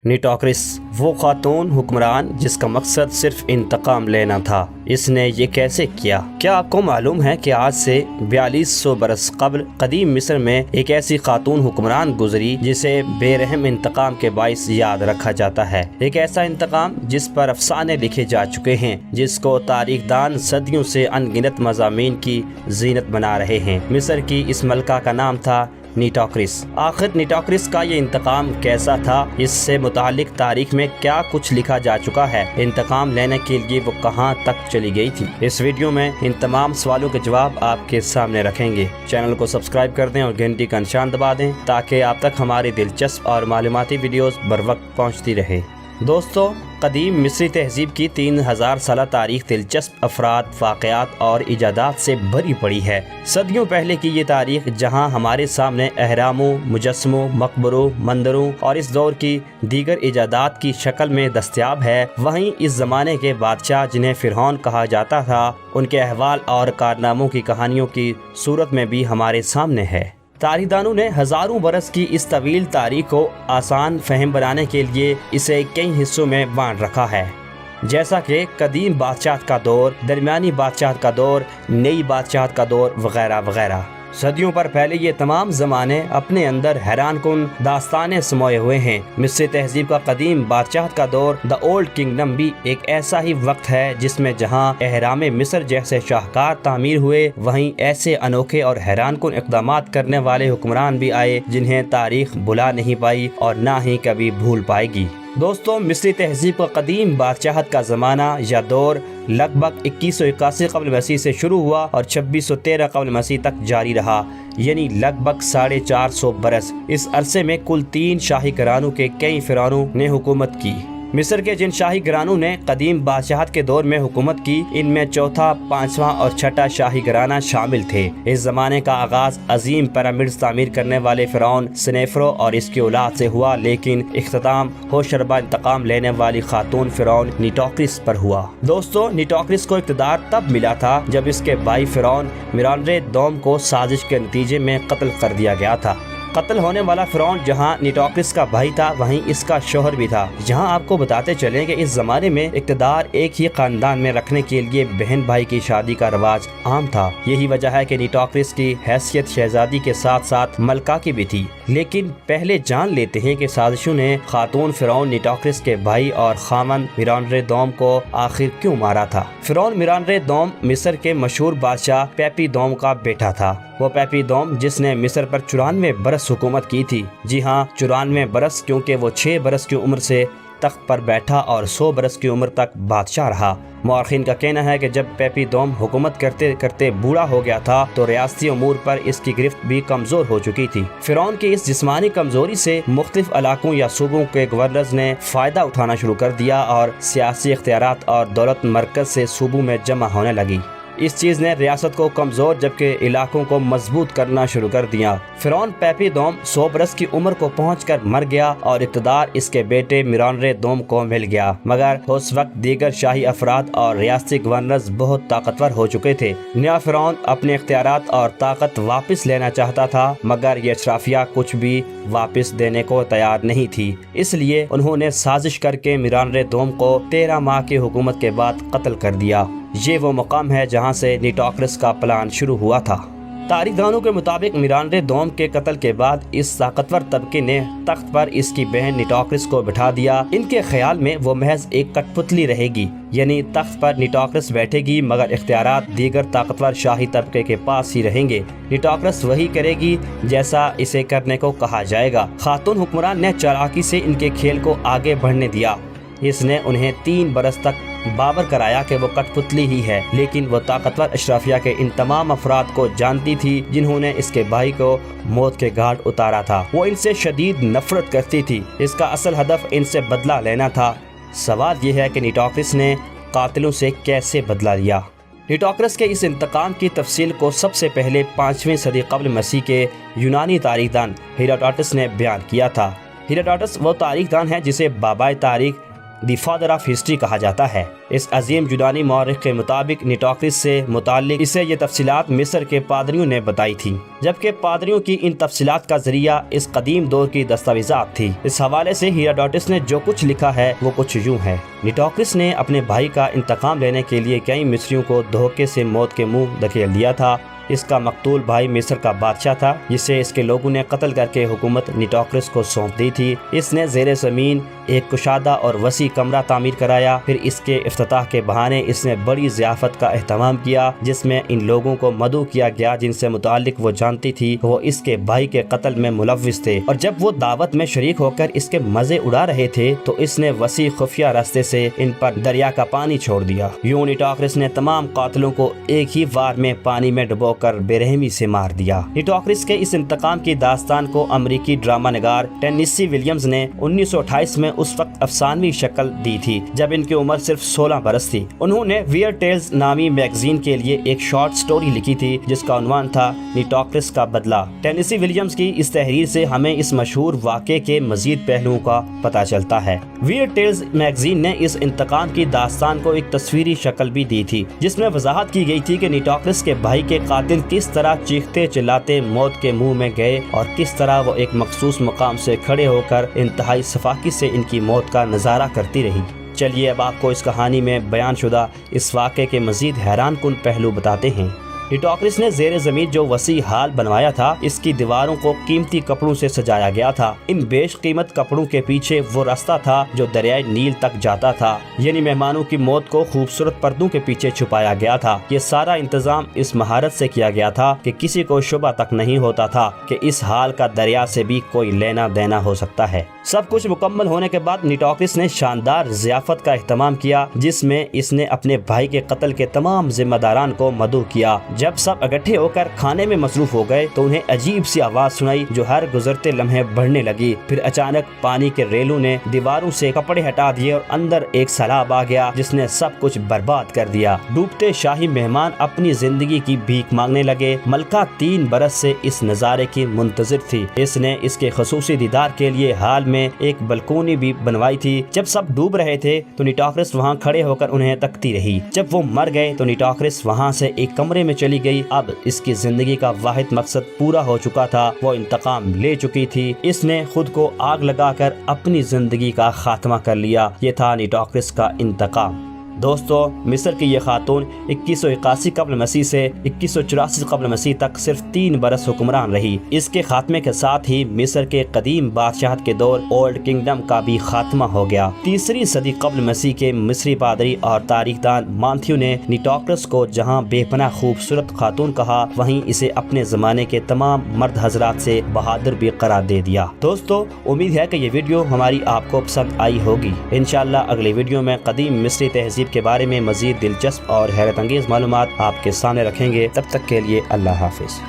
نیٹوکرس وہ خاتون حکمران جس کا مقصد صرف انتقام لینا تھا۔ اس نے یہ کیسے کیا؟ کیا آپ کو معلوم ہے کہ آج سے 4200 برس قبل قدیم مصر میں ایک ایسی خاتون حکمران گزری جسے بے رحم انتقام کے باعث یاد رکھا جاتا ہے؟ ایک ایسا انتقام جس پر افسانے لکھے جا چکے ہیں، جس کو تاریخ دان صدیوں سے ان گنت مضامین کی زینت بنا رہے ہیں۔ مصر کی اس ملکہ کا نام تھا نیٹوکرس۔ آخر نیٹوکرس کا یہ انتقام کیسا تھا؟ اس سے متعلق تاریخ میں کیا کچھ لکھا جا چکا ہے؟ انتقام لینے کے لیے وہ کہاں تک چلی گئی تھی؟ اس ویڈیو میں ان تمام سوالوں کے جواب آپ کے سامنے رکھیں گے۔ چینل کو سبسکرائب کر دیں اور گھنٹی کا نشان دبا دیں تاکہ آپ تک ہماری دلچسپ اور معلوماتی ویڈیوز بر وقت پہنچتی رہے۔ دوستو، قدیم مصری تہذیب کی 3000 سالہ تاریخ دلچسپ افراد، واقعات اور ایجادات سے بھری پڑی ہے۔ صدیوں پہلے کی یہ تاریخ جہاں ہمارے سامنے اہراموں، مجسموں، مقبروں، مندروں اور اس دور کی دیگر ایجادات کی شکل میں دستیاب ہے، وہیں اس زمانے کے بادشاہ جنہیں فرعون کہا جاتا تھا، ان کے احوال اور کارناموں کی کہانیوں کی صورت میں بھی ہمارے سامنے ہے۔ تاریخ دانوں نے ہزاروں برس کی اس طویل تاریخ کو آسان فہم بنانے کے لیے اسے کئی حصوں میں بانٹ رکھا ہے، جیسا کہ قدیم بادشاہت کا دور، درمیانی بادشاہت کا دور، نئی بادشاہت کا دور وغیرہ وغیرہ۔ صدیوں پر پھیلے یہ تمام زمانے اپنے اندر حیران کن داستانیں سموئے ہوئے ہیں۔ مصری تہذیب کا قدیم بادشاہت کا دور، دا اولڈ کنگڈم، بھی ایک ایسا ہی وقت ہے جس میں جہاں اہرام مصر جیسے شاہکار تعمیر ہوئے، وہیں ایسے انوکھے اور حیران کن اقدامات کرنے والے حکمران بھی آئے جنہیں تاریخ بھلا نہیں پائی اور نہ ہی کبھی بھول پائے گی۔ دوستو، مصری تہذیب کا قدیم بادشاہت کا زمانہ یا دور لگ بھگ 2181 قبل مسیح سے شروع ہوا اور 2613 قبل مسیح تک جاری رہا، یعنی لگ بھگ 450 برس۔ اس عرصے میں کل 3 شاہی گھرانوں کے کئی فرعونوں نے حکومت کی۔ مصر کے جن شاہی گھرانوں نے قدیم بادشاہت کے دور میں حکومت کی، ان میں چوتھا، پانچواں اور چھٹا شاہی گھرانہ شامل تھے۔ اس زمانے کا آغاز عظیم پیرامڈز تعمیر کرنے والے فرعون سنیفرو اور اس کی اولاد سے ہوا، لیکن اختتام ہوش ربا انتقام لینے والی خاتون فرعون نیٹوکرس پر ہوا۔ دوستو، نیٹوکرس کو اقتدار تب ملا تھا جب اس کے بھائی فرعون مرانرے-دوم کو سازش کے نتیجے میں قتل کر دیا گیا تھا۔ قتل ہونے والا فرعون جہاں نیٹوکرس کا بھائی تھا، وہیں اس کا شوہر بھی تھا۔ جہاں آپ کو بتاتے چلیں کہ اس زمانے میں اقتدار ایک ہی خاندان میں رکھنے کے لیے بہن بھائی کی شادی کا رواج عام تھا۔ یہی وجہ ہے کہ نیٹوکرس کی حیثیت شہزادی کے ساتھ ساتھ ملکہ کی بھی تھی۔ لیکن پہلے جان لیتے ہیں کہ سازشوں نے خاتون فرعون نیٹوکرس کے بھائی اور خاوند مرانرے-دوم کو آخر کیوں مارا تھا؟ فرعون مرانرے-دوم مصر کے مشہور بادشاہ پیپی-دوم کا بیٹا تھا۔ وہ پیپی-دوم جس نے مصر پر 94 برس حکومت کی تھی۔ جی ہاں، 94 برس، کیونکہ وہ 6 برس کی عمر سے تخت پر بیٹھا اور 100 برس کی عمر تک بادشاہ رہا۔ مورخین کا کہنا ہے کہ جب پیپی-دوم حکومت کرتے کرتے بوڑھا ہو گیا تھا تو ریاستی امور پر اس کی گرفت بھی کمزور ہو چکی تھی۔ فرعون کی اس جسمانی کمزوری سے مختلف علاقوں یا صوبوں کے گورنرز نے فائدہ اٹھانا شروع کر دیا اور سیاسی اختیارات اور دولت مرکز سے صوبوں میں جمع ہونے لگی۔ اس چیز نے ریاست کو کمزور جبکہ علاقوں کو مضبوط کرنا شروع کر دیا۔ فرعون پیپی-دوم 100 برس کی عمر کو پہنچ کر مر گیا اور اقتدار اس کے بیٹے مرانرے-دوم کو مل گیا، مگر اس وقت دیگر شاہی افراد اور ریاستی گورنرز بہت طاقتور ہو چکے تھے۔ نیا فرعون اپنے اختیارات اور طاقت واپس لینا چاہتا تھا، مگر یہ اشرافیہ کچھ بھی واپس دینے کو تیار نہیں تھی۔ اس لیے انہوں نے سازش کر کے مرانرے-دوم کو 13 ماہ کی حکومت کے بعد قتل کر دیا۔ یہ وہ مقام ہے جہاں سے نیٹوکرس کا پلان شروع ہوا تھا۔ تاریخ دانوں کے مطابق مرانرے-دوم کے قتل کے بعد اس طاقتور طبقے نے تخت پر اس کی بہن نیٹوکرس کو بٹھا دیا۔ ان کے خیال میں وہ محض ایک کٹ پتلی رہے گی، یعنی تخت پر نیٹوکرس بیٹھے گی مگر اختیارات دیگر طاقتور شاہی طبقے کے پاس ہی رہیں گے۔ نیٹوکرس وہی کرے گی جیسا اسے کرنے کو کہا جائے گا۔ خاتون حکمران نے چالاکی سے ان کے کھیل کو آگے بڑھنے دیا۔ اس نے انہیں 3 برس تک باور کرایا کہ وہ کٹ پتلی ہی ہے، لیکن وہ طاقتور اشرافیہ کے ان تمام افراد کو جانتی تھی جنہوں نے اس کے بھائی کو موت کے گھاٹ اتارا تھا۔ وہ ان سے شدید نفرت کرتی تھی۔ اس کا اصل ہدف ان سے بدلہ لینا تھا۔ سوال یہ ہے کہ نیٹوکرس نے قاتلوں سے کیسے بدلہ لیا؟ نیٹوکرس کے اس انتقام کی تفصیل کو سب سے پہلے 5ویں صدی قبل مسیح کے یونانی تاریخ دان ہیروڈوٹس نے بیان کیا تھا۔ ہیروڈوٹس وہ تاریخ دان ہے جسے بابائے تاریخ، دی فادر آف ہسٹری کہا جاتا ہے۔ اس عظیم یونانی مورخ کے مطابق نیٹوکرس سے متعلق اسے یہ تفصیلات مصر کے پادریوں نے بتائی تھی، جبکہ پادریوں کی ان تفصیلات کا ذریعہ اس قدیم دور کی دستاویزات تھی۔ اس حوالے سے ہیراڈوٹس نے جو کچھ لکھا ہے وہ کچھ یوں ہے: نیٹوکرس نے اپنے بھائی کا انتقام لینے کے لیے کئی مصریوں کو دھوکے سے موت کے منہ دھکیل دیا تھا۔ اس کا مقتول بھائی مصر کا بادشاہ تھا، جسے اس کے لوگوں نے قتل کر کے حکومت نیٹوکرس کو سونپ دی تھی۔ اس نے زیر زمین ایک کشادہ اور وسیع کمرہ تعمیر کرایا، پھر اس کے افتتاح کے بہانے اس نے بڑی ضیافت کا اہتمام کیا، جس میں ان لوگوں کو مدعو کیا گیا جن سے متعلق وہ جانتی تھی وہ اس کے بھائی کے قتل میں ملوث تھے، اور جب وہ دعوت میں شریک ہو کر اس کے مزے اڑا رہے تھے تو اس نے وسیع خفیہ راستے سے ان پر دریا کا پانی چھوڑ دیا۔ یوں نیٹوکرس نے تمام قاتلوں کو ایک ہی وار میں پانی میں ڈبو کر بے رحمی سے مار دیا۔ نیٹوکرس کے اس انتقام کی داستان کو امریکی ڈرامہ نگار ٹینیسی ولیمز نے 1928 میں اس وقت افسانوی شکل دی تھی جب ان کی عمر صرف 16 برس تھی۔ انہوں نے ویئرڈ ٹیلز نامی میگزین کے لیے ایک شارٹ سٹوری لکھی تھی جس کا عنوان تھا نیٹوکرس کا بدلہ۔ ٹینیسی ولیمز کی اس تحریر سے ہمیں اس مشہور واقعے کے مزید پہلوؤں کا پتہ چلتا ہے۔ ویئرڈ ٹیلز میگزین نے اس انتقام کی داستان کو ایک تصویری شکل بھی دی تھی جس میں وضاحت کی گئی تھی کہ نیٹوکرس کے بھائی کے قاتل کس طرح چیختے چلاتے موت کے منہ میں گئے اور کس طرح وہ ایک مخصوص مقام سے کھڑے ہو کر انتہائی سفاکت سے ان کی موت کا نظارہ کرتی رہی۔ چلیے اب آپ کو اس کہانی میں بیان شدہ اس واقعے کے مزید حیران کن پہلو بتاتے ہیں۔ نیٹوکرس نے زیر زمین جو وسیع ہال بنوایا تھا اس کی دیواروں کو قیمتی کپڑوں سے سجایا گیا تھا۔ ان بیش قیمت کپڑوں کے پیچھے وہ راستہ تھا جو دریائے نیل تک جاتا تھا، یعنی مہمانوں کی موت کو خوبصورت پردوں کے پیچھے چھپایا گیا تھا۔ یہ سارا انتظام اس مہارت سے کیا گیا تھا کہ کسی کو شبہ تک نہیں ہوتا تھا کہ اس ہال کا دریا سے بھی کوئی لینا دینا ہو سکتا ہے۔ سب کچھ مکمل ہونے کے بعد نیٹوکرس نے شاندار ضیافت کا اہتمام کیا جس میں اس نے اپنے بھائی کے قتل کے تمام ذمہ داران کو مدعو کیا۔ جب سب اکٹھے ہو کر کھانے میں مصروف ہو گئے تو انہیں عجیب سی آواز سنائی جو ہر گزرتے لمحے بڑھنے لگی۔ پھر اچانک پانی کے ریلوں نے دیواروں سے کپڑے ہٹا دیے اور اندر ایک سیلاب آ گیا جس نے سب کچھ برباد کر دیا۔ ڈوبتے شاہی مہمان اپنی زندگی کی بھیک مانگنے لگے۔ ملکہ 3 برس سے اس نظارے کی منتظر تھی۔ اس نے اس کے خصوصی دیدار کے لیے ہال میں ایک بلکونی بھی بنوائی تھی۔ جب سب ڈوب رہے تھے تو نیٹوکرس وہاں کھڑے ہو کر انہیں تکتی رہی۔ جب وہ مر گئے تو نیٹوکرس وہاں سے ایک کمرے میں چلی گئی۔ اب اس کی زندگی کا واحد مقصد پورا ہو چکا تھا، وہ انتقام لے چکی تھی۔ اس نے خود کو آگ لگا کر اپنی زندگی کا خاتمہ کر لیا۔ یہ تھا نیٹوکرس کا انتقام۔ دوستو، مصر کی یہ خاتون 2181 قبل مسیح سے 2184 قبل مسیح تک صرف 3 برس حکمران رہی۔ اس کے خاتمے کے ساتھ ہی مصر کے قدیم بادشاہت کے دور اولڈ کنگڈم کا بھی خاتمہ ہو گیا۔ 3 صدی قبل مسیح کے مصری پادری اور تاریخ دان مانتھیو نے نیٹوکرس کو جہاں بے پناہ خوبصورت خاتون کہا، وہیں اسے اپنے زمانے کے تمام مرد حضرات سے بہادر بھی قرار دے دیا۔ دوستو، امید ہے کہ یہ ویڈیو ہماری آپ کو پسند آئی ہوگی۔ انشاءاللہ اگلی ویڈیو میں قدیم مصری تہذیب کے بارے میں مزید دلچسپ اور حیرت انگیز معلومات آپ کے سامنے رکھیں گے۔ تب تک کے لیے اللہ حافظ۔